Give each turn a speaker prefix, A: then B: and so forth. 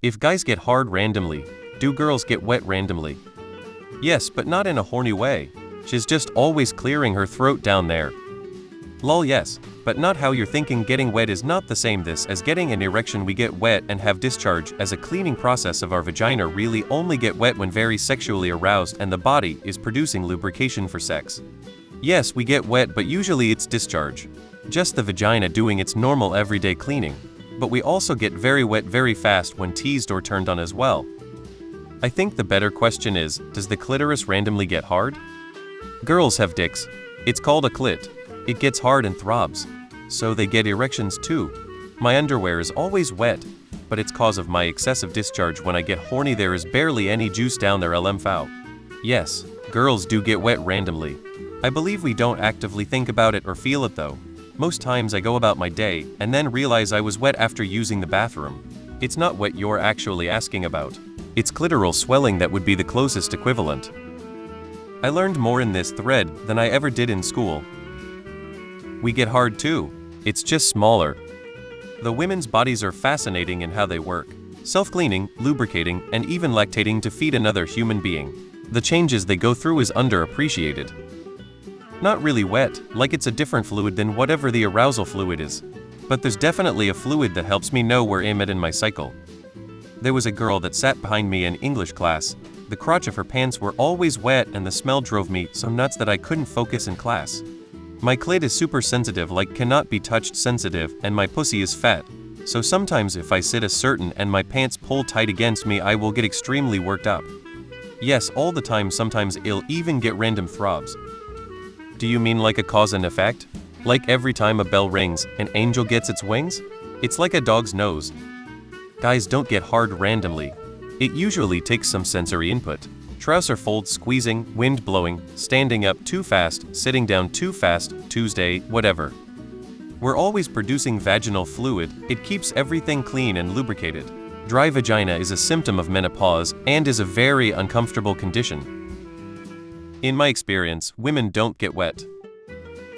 A: If guys get hard randomly, do girls get wet randomly? Yes, but not in a horny way. She's just always clearing her throat down there. Lol, yes, but not how you're thinking. Getting wet is not the same this as getting an erection. We get wet and have discharge as a cleaning process of our vagina. Really only get wet when very sexually aroused and the body is producing lubrication for sex. Yes, we get wet, but usually it's discharge. Just the vagina doing its normal everyday cleaning. But we also get very wet very fast when teased or turned on as well. I think the better question is, does the clitoris randomly get hard? Girls have dicks. It's called a clit. It gets hard and throbs. So they get erections too. My underwear is always wet, but it's cause of my excessive discharge. When I get horny there is barely any juice down there. LMFAO. Yes, girls do get wet randomly. I believe we don't actively think about it or feel it though. Most times I go about my day and then realize I was wet after using the bathroom. It's not what you're actually asking about. It's clitoral swelling that would be the closest equivalent. I learned more in this thread than I ever did in school. We get hard too. It's just smaller. The women's bodies are fascinating in how they work. Self-cleaning, lubricating, and even lactating to feed another human being. The changes they go through is underappreciated. Not really wet, like it's a different fluid than whatever the arousal fluid is. But there's definitely a fluid that helps me know where I'm at in my cycle. There was a girl that sat behind me in English class. The crotch of her pants were always wet and the smell drove me so nuts that I couldn't focus in class. My clit is super sensitive, like cannot be touched sensitive, and my pussy is fat. So sometimes if I sit a certain and my pants pull tight against me I will get extremely worked up. Yes, all the time. Sometimes I'll even get random throbs. Do you mean like a cause and effect? Like every time a bell rings, an angel gets its wings? It's like a dog's nose. Guys don't get hard randomly. It usually takes some sensory input. Trouser folds, squeezing, wind blowing, standing up too fast, sitting down too fast, Tuesday, whatever. We're always producing vaginal fluid. It keeps everything clean and lubricated. Dry vagina is a symptom of menopause and is a very uncomfortable condition. In my experience, women don't get wet.